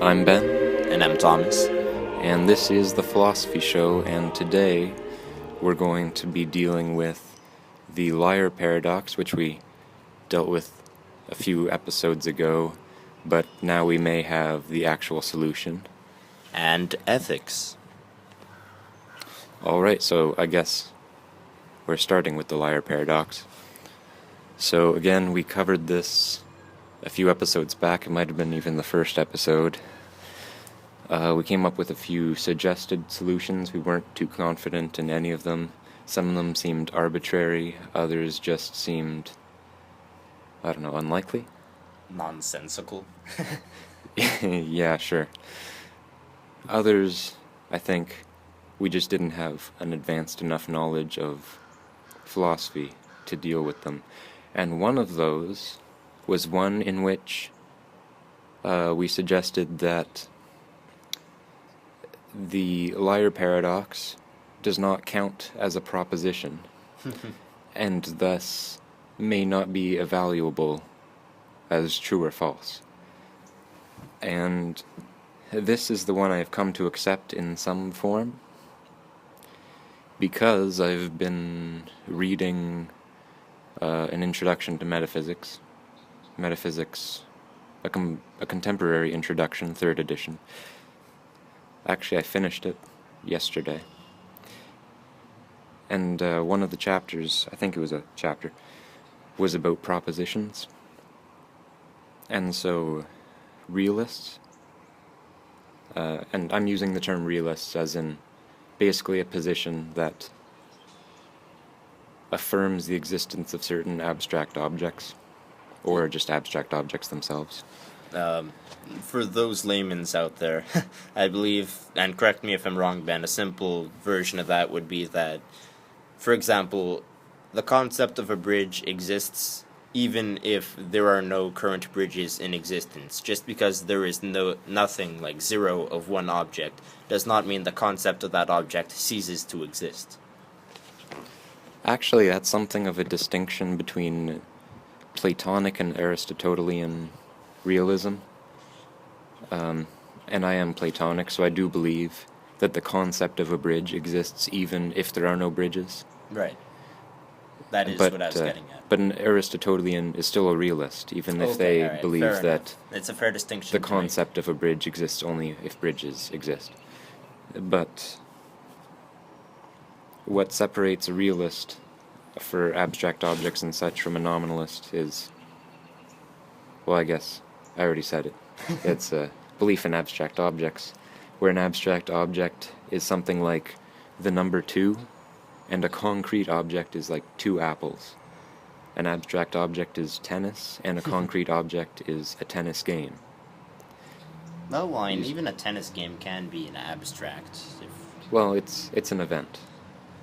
I'm Ben, And I'm Thomas. and this is the Philosophy Show, and today we're going to be dealing with the liar paradox, which we dealt with a few episodes ago, but now we may have the actual solution. And ethics. Alright, so I guess we're starting with the liar paradox. So again, we covered this a few episodes back. It might have been even the first episode. We came up with a few suggested solutions. We weren't too confident in any of them. Some of them seemed arbitrary, others just seemed, unlikely? Nonsensical. Yeah, sure. Others, I think, we just didn't have an advanced enough knowledge of philosophy to deal with them. And one of those was one in which we suggested that the liar paradox does not count as a proposition, and thus may not be evaluable as true or false. And this is the one I have come to accept in some form, because I've been reading an introduction to metaphysics, a contemporary introduction, 3rd edition. Actually, I finished it yesterday. And one of the chapters, I think it was a chapter, was about propositions. And so, realists, and I'm using the term realists as in basically a position that affirms the existence of certain abstract objects, or just abstract objects themselves. For those laymen's out there, I believe, and correct me if I'm wrong, Ben, a simple version of that would be that, for example, the concept of a bridge exists even if there are no current bridges in existence. Just because there is nothing like zero of one object does not mean the concept of that object ceases to exist. Actually, that's something of a distinction between Platonic and Aristotelian realism. And I am Platonic, so I do believe that the concept of a bridge exists even if there are no bridges. Right. That is what I was getting at. But an Aristotelian is still a realist, even if they believe that it's a fair distinction. The concept of a bridge exists only if bridges exist. But what separates a realist for abstract objects and such from a nominalist is, well, I guess I already said it. It's a belief in abstract objects, where an abstract object is something like the number 2, and a concrete object is like 2 apples. An abstract object is tennis, and a concrete object is a tennis game. No, I mean, even a tennis game can be an abstract. Well, it's an event.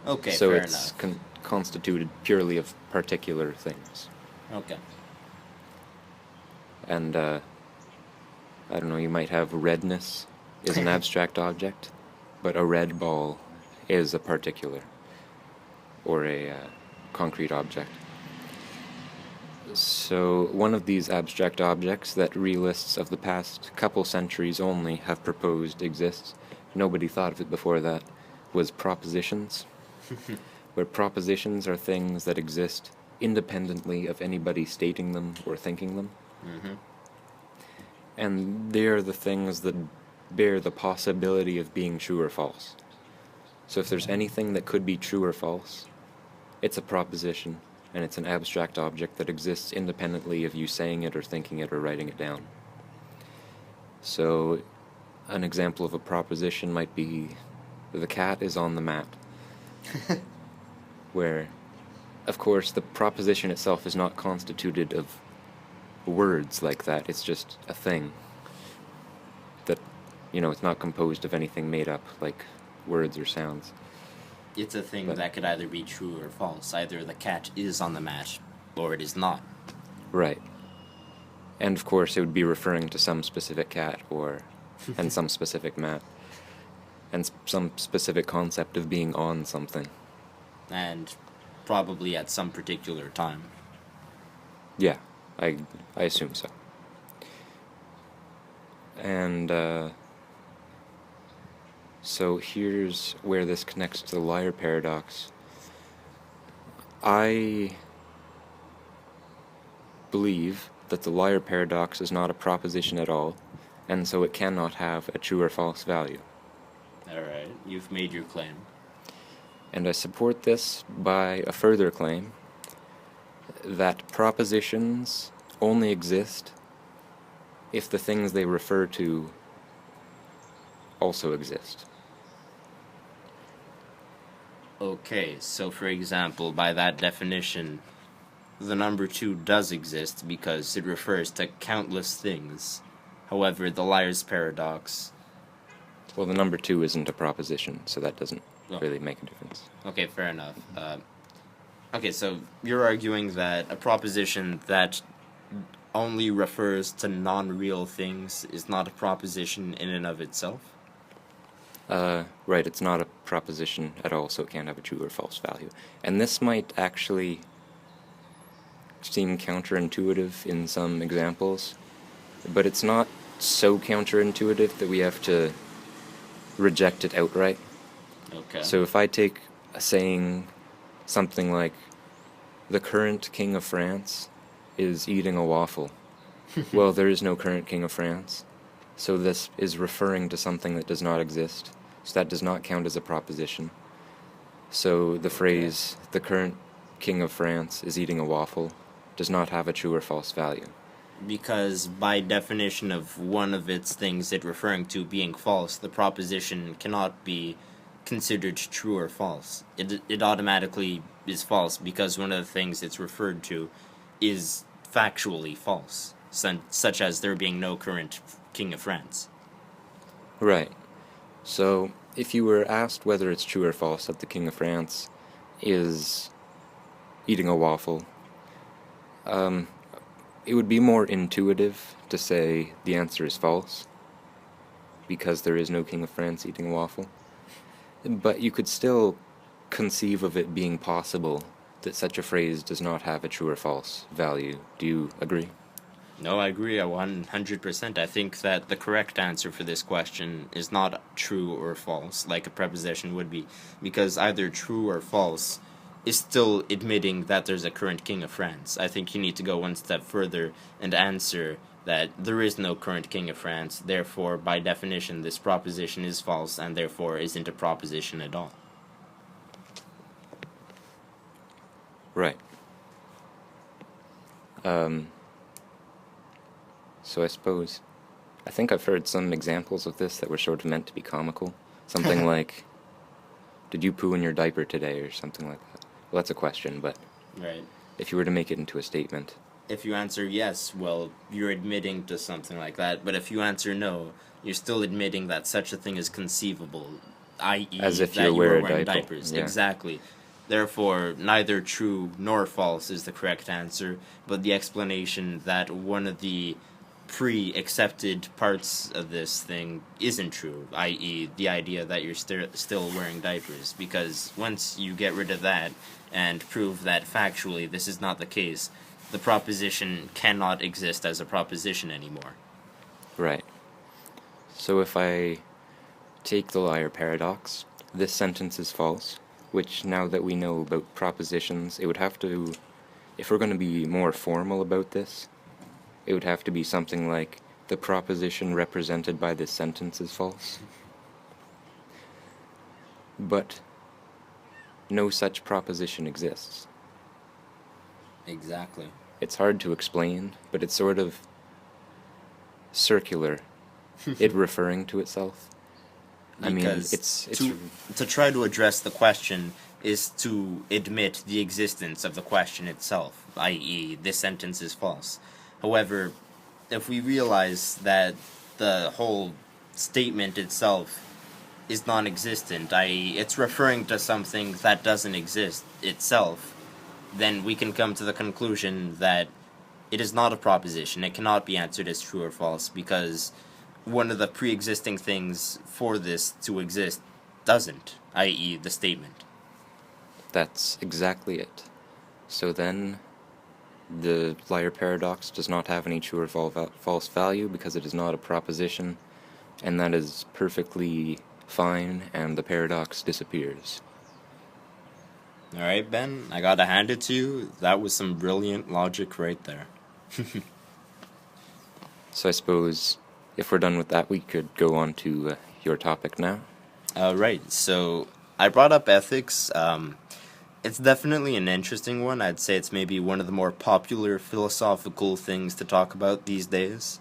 Okay, so fair it's enough. Constituted purely of particular things. Okay. And, I don't know, you might have redness is an abstract object, but a red ball is a particular, or a concrete object. So one of these abstract objects that realists of the past couple centuries only have proposed exists, nobody thought of it before that, was propositions, where propositions are things that exist independently of anybody stating them or thinking them. Mm-hmm. And they are the things that bear the possibility of being true or false. So if there's anything that could be true or false, it's a proposition, and it's an abstract object that exists independently of you saying it or thinking it or writing it down. So an example of a proposition might be the cat is on the mat, where, of course, the proposition itself is not constituted of words like that. It's just a thing that, it's not composed of anything made up like words or sounds. It's a thing that could either be true or false. Either the cat is on the mat, or it is not. Right. And of course it would be referring to some specific cat and some specific mat, and some specific concept of being on something. And probably at some particular time. Yeah, I assume so. And so here's where this connects to the liar paradox. I believe that the liar paradox is not a proposition at all, and so it cannot have a true or false value. Alright, you've made your claim. And I support this by a further claim that propositions only exist if the things they refer to also exist. Okay, so for example, by that definition, the number 2 does exist because it refers to countless things. However, the liar's paradox... Well, the number 2 isn't a proposition, so that doesn't Oh. really make a difference. Okay, fair enough. Okay, so you're arguing that a proposition that only refers to non-real things is not a proposition in and of itself? Right, it's not a proposition at all, so it can't have a true or false value. And this might actually seem counterintuitive in some examples, but it's not so counterintuitive that we have to reject it outright. Okay. So if I take a saying something like, the current king of France is eating a waffle. Well, there is no current king of France, so this is referring to something that does not exist, so that does not count as a proposition. So the phrase, the current king of France is eating a waffle, does not have a true or false value. Because by definition of one of its things it referring to being false, the proposition cannot be considered true or false. It automatically is false because one of the things it's referred to is factually false, such as there being no current king of France. Right. So if you were asked whether it's true or false that the king of France is eating a waffle, it would be more intuitive to say the answer is false, because there is no king of France eating a waffle. But you could still conceive of it being possible that such a phrase does not have a true or false value. Do you agree? No, I agree 100%. I think that the correct answer for this question is not true or false, like a preposition would be, because either true or false is still admitting that there's a current king of France. I think you need to go one step further and answer that there is no current king of France, therefore, by definition, this proposition is false, and therefore isn't a proposition at all. Right. So I think I've heard some examples of this that were sort of meant to be comical. Something like, did you poo in your diaper today, or something like that. Well, that's a question, but Right. if you were to make it into a statement. If you answer yes, well, you're admitting to something like that. But if you answer no, you're still admitting that such a thing is conceivable, i.e. As if that you you wear are a wearing diaper. diapers. Yeah. Exactly. Therefore, neither true nor false is the correct answer, but the explanation that one of the pre-accepted parts of this thing isn't true, i.e. the idea that you're still wearing diapers, because once you get rid of that and prove that factually this is not the case, the proposition cannot exist as a proposition anymore. Right. So if I take the liar paradox, this sentence is false, which now that we know about propositions, it would have to, if we're going to be more formal about this, it would have to be something like, the proposition represented by this sentence is false. But no such proposition exists. Exactly. It's hard to explain, but it's sort of circular, it referring to itself. Because I mean, it's to try to address the question is to admit the existence of the question itself, i.e. this sentence is false. However, if we realize that the whole statement itself is non-existent, i.e. it's referring to something that doesn't exist itself, then we can come to the conclusion that it is not a proposition. It cannot be answered as true or false, because one of the pre-existing things for this to exist doesn't, i.e. the statement. That's exactly it. So then, The liar paradox does not have any true or false value because it is not a proposition, and that is perfectly fine, and the paradox disappears. All right, Ben, I gotta hand it to you. That was some brilliant logic right there. So I suppose if we're done with that, we could go on to your topic now. Right, so I brought up ethics. It's definitely an interesting one. I'd say it's maybe one of the more popular philosophical things to talk about these days.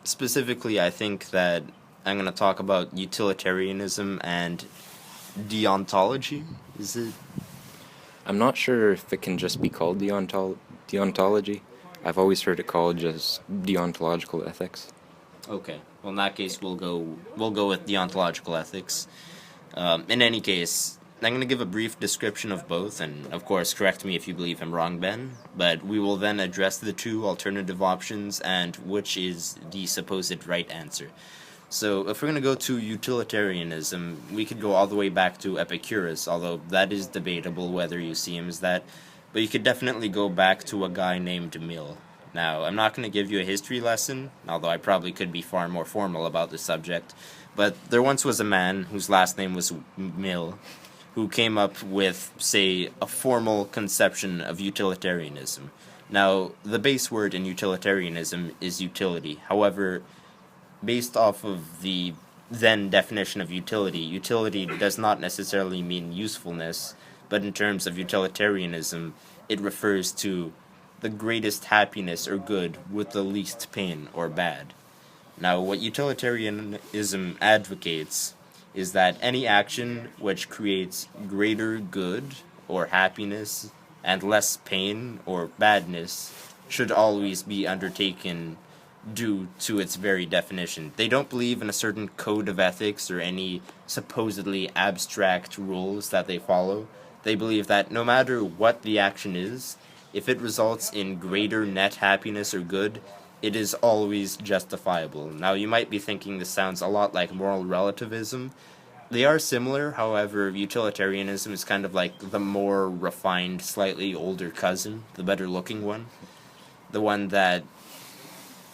Specifically, I think that I'm going to talk about utilitarianism and deontology. Is it? I'm not sure if it can just be called deontology. I've always heard it called just deontological ethics. Okay. Well, in that case, we'll go with deontological ethics. In any case, I'm going to give a brief description of both, and of course, correct me if you believe I'm wrong, Ben. But we will then address the two alternative options and which is the supposed right answer. So, if we're going to go to utilitarianism, we could go all the way back to Epicurus, although that is debatable whether you see him as that. But you could definitely go back to a guy named Mill. Now, I'm not going to give you a history lesson, although I probably could be far more formal about the subject. But there once was a man whose last name was Mill, who came up with, say, a formal conception of utilitarianism. Now, the base word in utilitarianism is utility. However, based off of the then definition of utility, utility does not necessarily mean usefulness, but in terms of utilitarianism, it refers to the greatest happiness or good with the least pain or bad. Now, what utilitarianism advocates is that any action which creates greater good or happiness and less pain or badness should always be undertaken due to its very definition. They don't believe in a certain code of ethics or any supposedly abstract rules that they follow. They believe that no matter what the action is, if it results in greater net happiness or good, it is always justifiable. Now, you might be thinking this sounds a lot like moral relativism. They are similar, however, utilitarianism is kind of like the more refined, slightly older cousin, the better looking one. The one that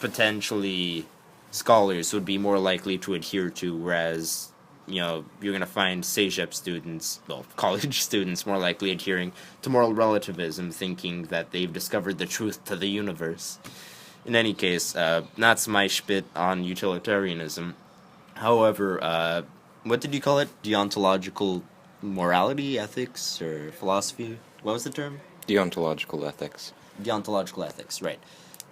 potentially scholars would be more likely to adhere to, whereas, you're going to find CEGEP students, well, college students, more likely adhering to moral relativism, thinking that they've discovered the truth to the universe. In any case, that's my spit on utilitarianism. However, what did you call it? Deontological morality, ethics, or philosophy? What was the term? Deontological ethics. Deontological ethics, right.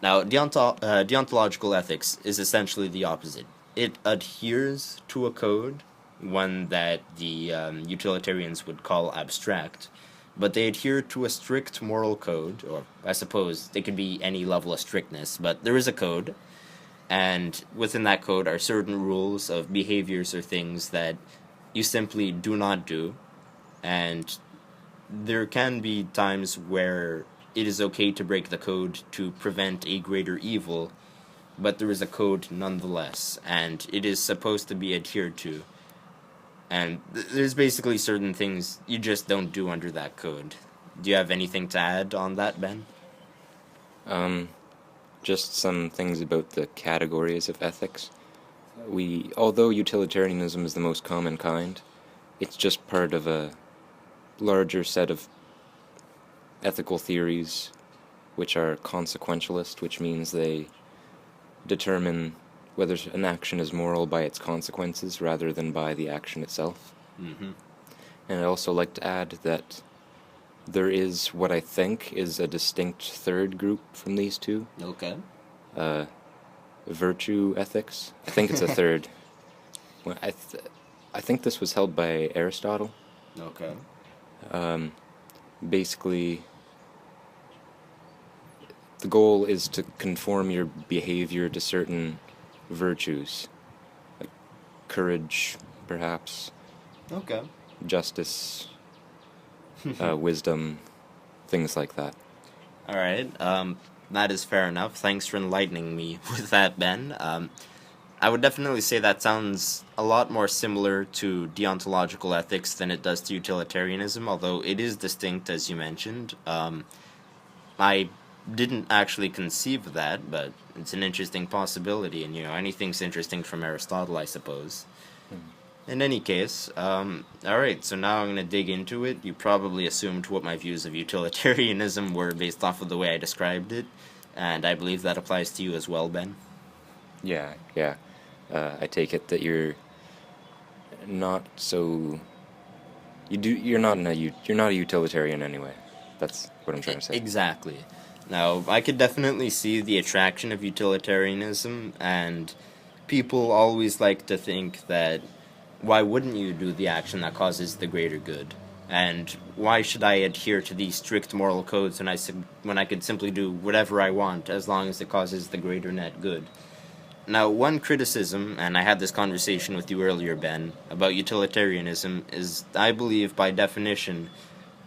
Now, deontological ethics is essentially the opposite. It adheres to a code, one that the utilitarians would call abstract, but they adhere to a strict moral code, or I suppose it could be any level of strictness, but there is a code, and within that code are certain rules of behaviors or things that you simply do not do, and there can be times where it is okay to break the code to prevent a greater evil, but there is a code nonetheless, and it is supposed to be adhered to. And there's basically certain things you just don't do under that code. Do you have anything to add on that, Ben? Just some things about the categories of ethics. Although utilitarianism is the most common kind, it's just part of a larger set of ethical theories which are consequentialist, which means they determine whether an action is moral by its consequences rather than by the action itself. Mm-hmm. And I'd also like to add that there is what I think is a distinct third group from these two. Okay. Virtue ethics. I think it's a third. Well, I think this was held by Aristotle. Okay. Basically, the goal is to conform your behavior to certain virtues, like courage, perhaps, Okay. justice, wisdom, things like that. All right. That is fair enough. Thanks for enlightening me with that, Ben. I would definitely say that sounds a lot more similar to deontological ethics than it does to utilitarianism, although it is distinct, as you mentioned. I didn't actually conceive that, but it's an interesting possibility, and anything's interesting from Aristotle, I suppose. In any case, alright, so now I'm going to dig into it. You probably assumed what my views of utilitarianism were based off of the way I described it, and I believe that applies to you as well, Ben. Yeah, yeah. I take it that you're not so. You're not you're not a utilitarian anyway. That's what I'm trying to say. Exactly. Now, I could definitely see the attraction of utilitarianism, and people always like to think that why wouldn't you do the action that causes the greater good? And why should I adhere to these strict moral codes when I could simply do whatever I want as long as it causes the greater net good? Now, one criticism, and I had this conversation with you earlier, Ben, about utilitarianism, is I believe by definition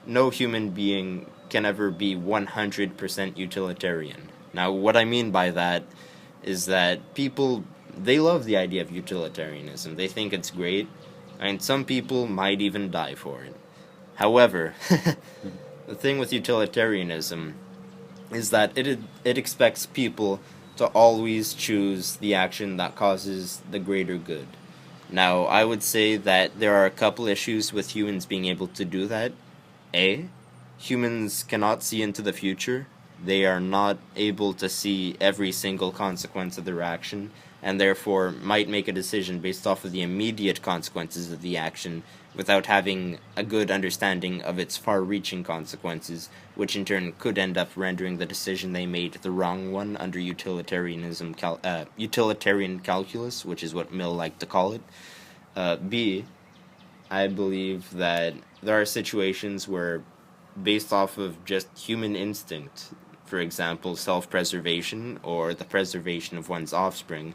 no human being can ever be 100% utilitarian. Now, what I mean by that is that people, they love the idea of utilitarianism. They think it's great, and some people might even die for it. However, the thing with utilitarianism is that it expects people to always choose the action that causes the greater good. Now, I would say that there are a couple issues with humans being able to do that. A, humans cannot see into the future. They are not able to see every single consequence of their action, and therefore might make a decision based off of the immediate consequences of the action without having a good understanding of its far-reaching consequences, which in turn could end up rendering the decision they made the wrong one under utilitarian calculus, which is what Mill liked to call it. B, I believe that there are situations where, based off of just human instinct, for example, self-preservation or the preservation of one's offspring,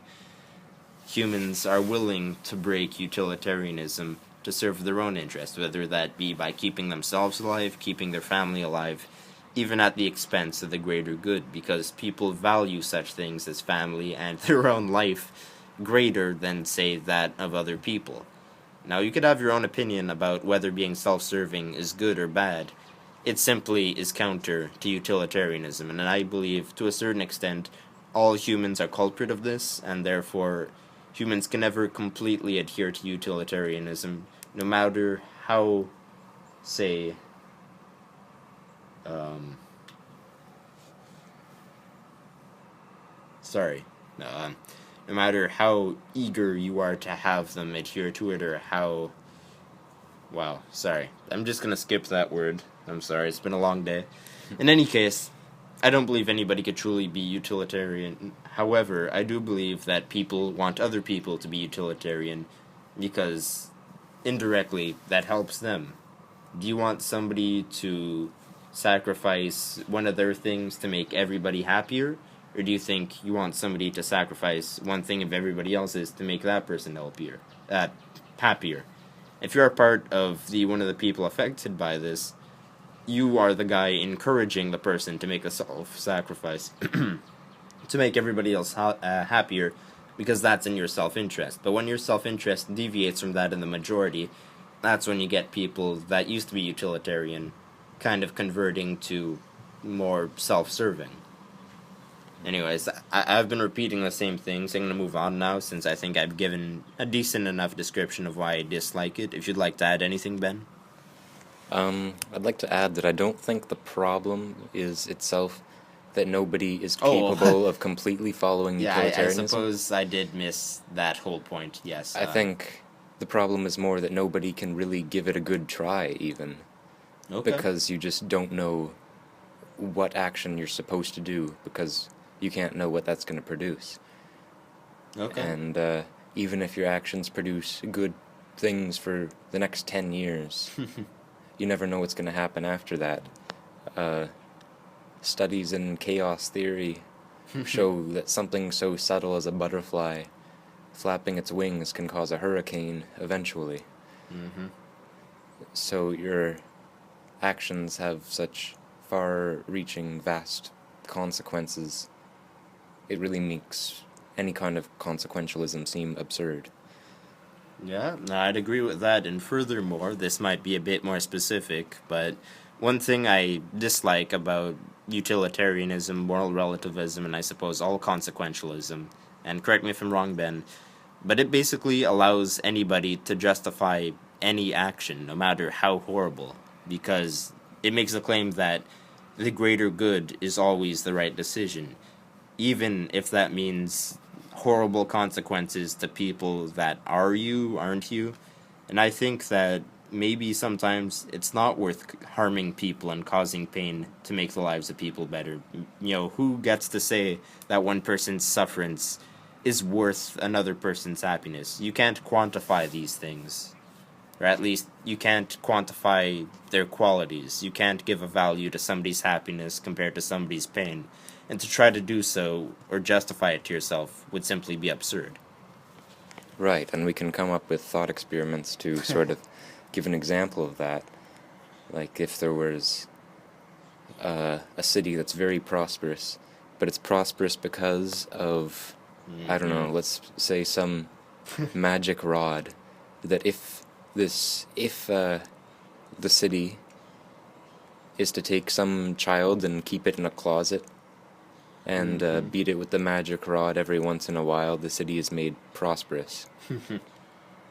humans are willing to break utilitarianism to serve their own interest, whether that be by keeping themselves alive, keeping their family alive, even at the expense of the greater good, because people value such things as family and their own life greater than, say, that of other people. Now, you could have your own opinion about whether being self-serving is good or bad. It simply is counter to utilitarianism, and I believe, to a certain extent, all humans are culprit of this, and therefore humans can never completely adhere to utilitarianism, no matter how, say, no matter how eager you are to have them adhere to it, or how, wow, sorry, I'm just gonna skip that word, I'm sorry, it's been a long day. In any case, I don't believe anybody could truly be utilitarian. However, I do believe that people want other people to be utilitarian because indirectly that helps them. Do you want somebody to sacrifice one of their things to make everybody happier? Or do you think you want somebody to sacrifice one thing of everybody else's to make that person happier? If you're a part of one of the people affected by this, you are the guy encouraging the person to make a self-sacrifice to make everybody else happier, because that's in your self-interest. But when your self-interest deviates from that in the majority, that's when you get people that used to be utilitarian kind of converting to more self-serving. Anyways, I've been repeating the same things. I'm going to move on now, since I think I've given a decent enough description of why I dislike it. If you'd like to add anything, Ben? I'd like to add that I don't think the problem is itself that nobody is capable of completely following utilitarianism. I suppose I did miss that whole point, yes. I think the problem is more that nobody can really give it a good try, even. Okay. Because you just don't know what action you're supposed to do, because you can't know what that's going to produce. Okay. And even if your actions produce good things for the next 10 years, you never know what's going to happen after that. Studies in chaos theory show that something so subtle as a butterfly flapping its wings can cause a hurricane eventually. Mm-hmm. So your actions have such far-reaching, vast consequences. It really makes any kind of consequentialism seem absurd. Yeah, I'd agree with that, and furthermore, this might be a bit more specific, but one thing I dislike about utilitarianism, moral relativism, and I suppose all consequentialism. And correct me if I'm wrong, Ben, but it basically allows anybody to justify any action, no matter how horrible, because it makes the claim that the greater good is always the right decision, even if that means horrible consequences to people that are you, aren't you. And I think that maybe sometimes it's not worth harming people and causing pain to make the lives of people better. You know, who gets to say that one person's sufferance is worth another person's happiness? You can't quantify these things. Or at least you can't quantify their qualities. You can't give a value to somebody's happiness compared to somebody's pain. And to try to do so or justify it to yourself would simply be absurd. Right, and we can come up with thought experiments to sort of give an example of that. Like if there was a city that's very prosperous, but it's prosperous because of, I don't know, let's say some magic rod, that if the city is to take some child and keep it in a closet and beat it with the magic rod every once in a while, the city is made prosperous.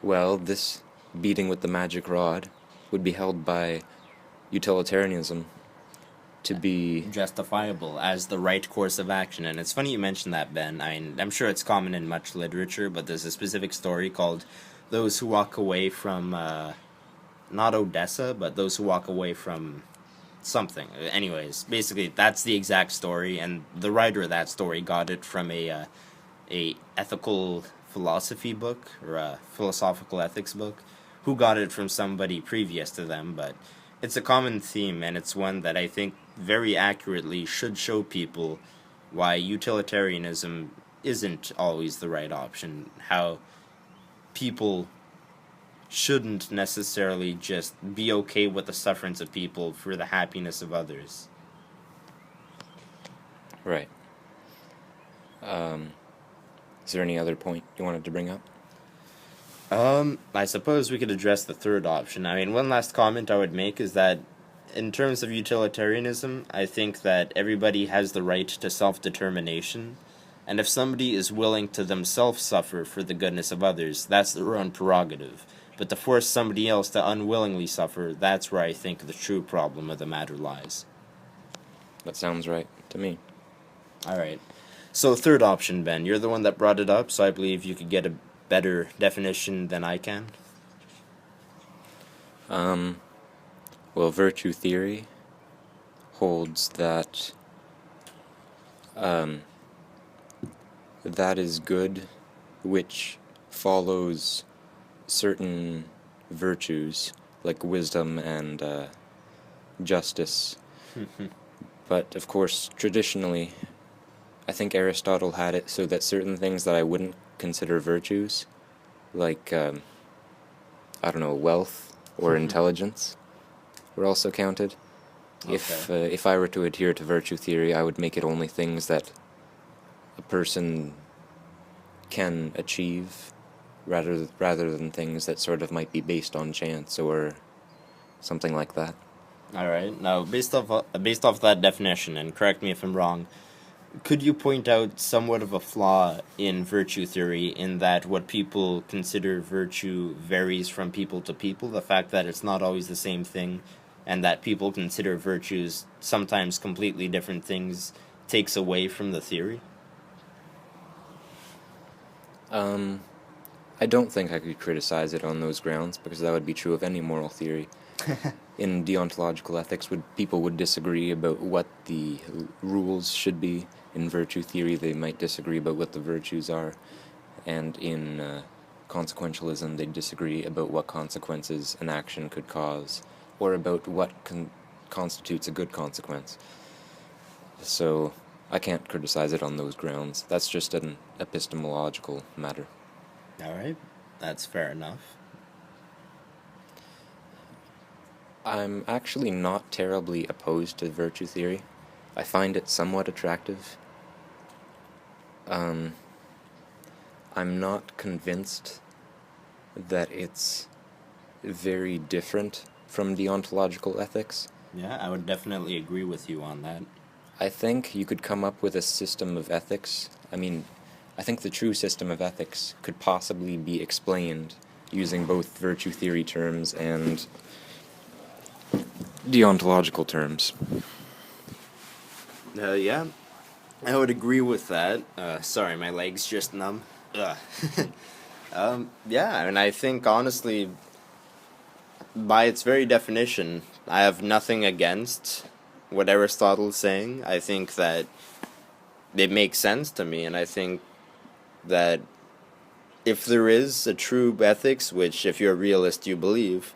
Well, this beating with the magic rod would be held by utilitarianism to be justifiable as the right course of action. And it's funny you mentioned that, Ben. I mean, I'm sure it's common in much literature, but there's a specific story called Those Who Walk Away from, not Odessa, but Those Who Walk Away from something. Anyways, basically, that's the exact story, and the writer of that story got it from a ethical philosophy book, or a philosophical ethics book, who got it from somebody previous to them, but it's a common theme, and it's one that I think very accurately should show people why utilitarianism isn't always the right option, how people shouldn't necessarily just be okay with the sufferance of people for the happiness of others. right. Is there any other point you wanted to bring up? I suppose we could address the third option. I mean, one last comment I would make is that in terms of utilitarianism, I think that everybody has the right to self-determination, and if somebody is willing to themselves suffer for the goodness of others, that's their own prerogative. But to force somebody else to unwillingly suffer, that's where I think the true problem of the matter lies. That sounds right to me. Alright. So, third option, Ben. You're the one that brought it up, so I believe you could get a better definition than I can. Well, virtue theory holds that that is good which follows certain virtues like wisdom and justice. But of course, traditionally, I think Aristotle had it so that certain things that I wouldn't consider virtues, like I don't know, wealth or intelligence, were also counted. Okay. If I were to adhere to virtue theory, I would make it only things that a person can achieve, rather than things that sort of might be based on chance or something like that. Alright. Now, based off that definition, and correct me if I'm wrong, could you point out somewhat of a flaw in virtue theory in that what people consider virtue varies from people to people? The fact that it's not always the same thing, and that people consider virtues sometimes completely different things, takes away from the theory? I don't think I could criticize it on those grounds, because that would be true of any moral theory. In deontological ethics, people would disagree about what the rules should be. In virtue theory, they might disagree about what the virtues are. And in consequentialism, they disagree about what consequences an action could cause, or about what constitutes a good consequence. So I can't criticize it on those grounds. That's just an epistemological matter. Alright, that's fair enough. I'm actually not terribly opposed to virtue theory. I find it somewhat attractive. I'm not convinced that it's very different from deontological ethics. Yeah, I would definitely agree with you on that. I think you could come up with a system of ethics. I mean, I think the true system of ethics could possibly be explained using both virtue theory terms and deontological terms. Yeah, I would agree with that. Sorry, my leg's just numb. Ugh. Yeah, I mean, I think, honestly, by its very definition, I have nothing against what Aristotle's saying. I think that it makes sense to me, and I think that if there is a true ethics, which if you're a realist you believe,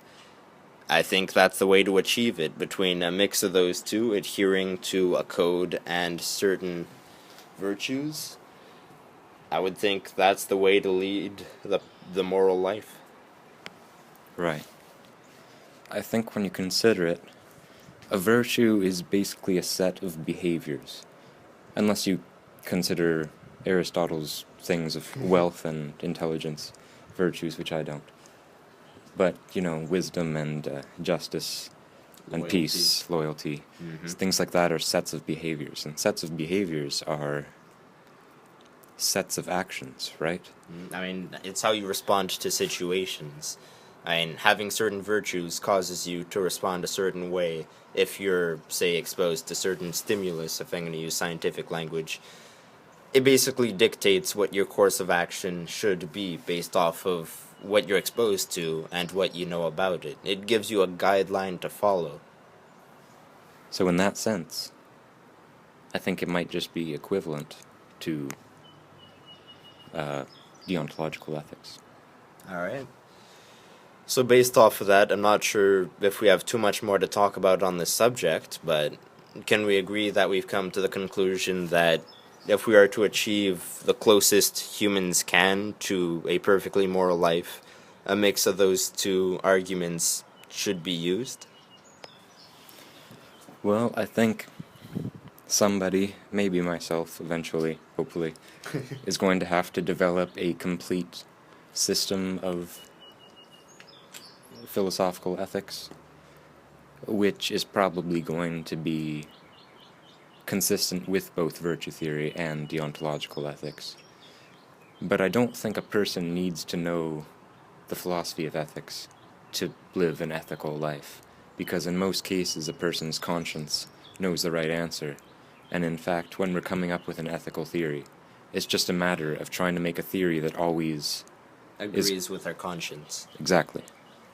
I think that's the way to achieve it, between a mix of those two, adhering to a code and certain virtues. I would think that's the way to lead the moral life. Right. I think when you consider it, a virtue is basically a set of behaviors. Unless you consider Aristotle's things of wealth and intelligence virtues, which I don't. But, wisdom and justice and Loyalty. peace, loyalty, Mm-hmm. things like that are sets of behaviors. And sets of behaviors are sets of actions, right? I mean, it's how you respond to situations. I mean, having certain virtues causes you to respond a certain way if you're, say, exposed to certain stimulus, if I'm going to use scientific language. It basically dictates what your course of action should be based off of what you're exposed to and what you know about it. It gives you a guideline to follow. So in that sense, I think it might just be equivalent to deontological ethics. Alright. So based off of that, I'm not sure if we have too much more to talk about on this subject, but can we agree that we've come to the conclusion that if we are to achieve the closest humans can to a perfectly moral life, a mix of those two arguments should be used? Well, I think somebody, maybe myself eventually, hopefully, is going to have to develop a complete system of philosophical ethics, which is probably going to be consistent with both virtue theory and deontological ethics. But I don't think a person needs to know the philosophy of ethics to live an ethical life, because in most cases a person's conscience knows the right answer, and in fact, when we're coming up with an ethical theory, it's just a matter of trying to make a theory that always Agrees with our conscience. Exactly.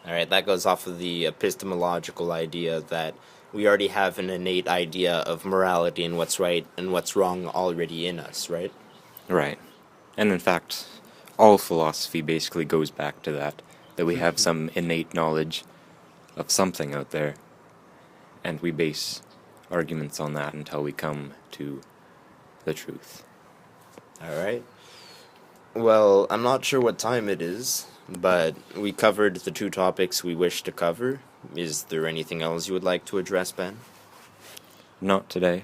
Alright, that goes off of the epistemological idea that we already have an innate idea of morality and what's right and what's wrong already in us, right? Right. And in fact, all philosophy basically goes back to that we have some innate knowledge of something out there, and we base arguments on that until we come to the truth. Alright. Well, I'm not sure what time it is, but we covered the two topics we wish to cover. Is there anything else you would like to address, Ben? Not today.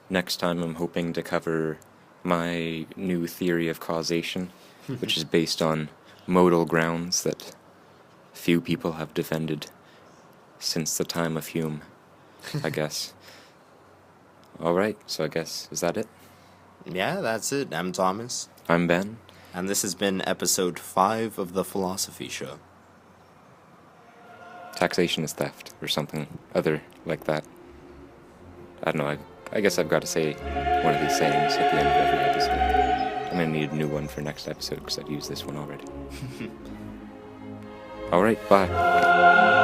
Next time I'm hoping to cover my new theory of causation, which is based on modal grounds that few people have defended since the time of Hume, I guess. Alright, so I guess, is that it? Yeah, that's it. I'm Thomas. I'm Ben. And this has been episode 5 of The Philosophy Show. Taxation is theft, or something other like that. I don't know, I guess I've got to say one of these sayings at the end of every episode. I'm gonna need a new one for next episode, because I've used this one already. Alright, bye.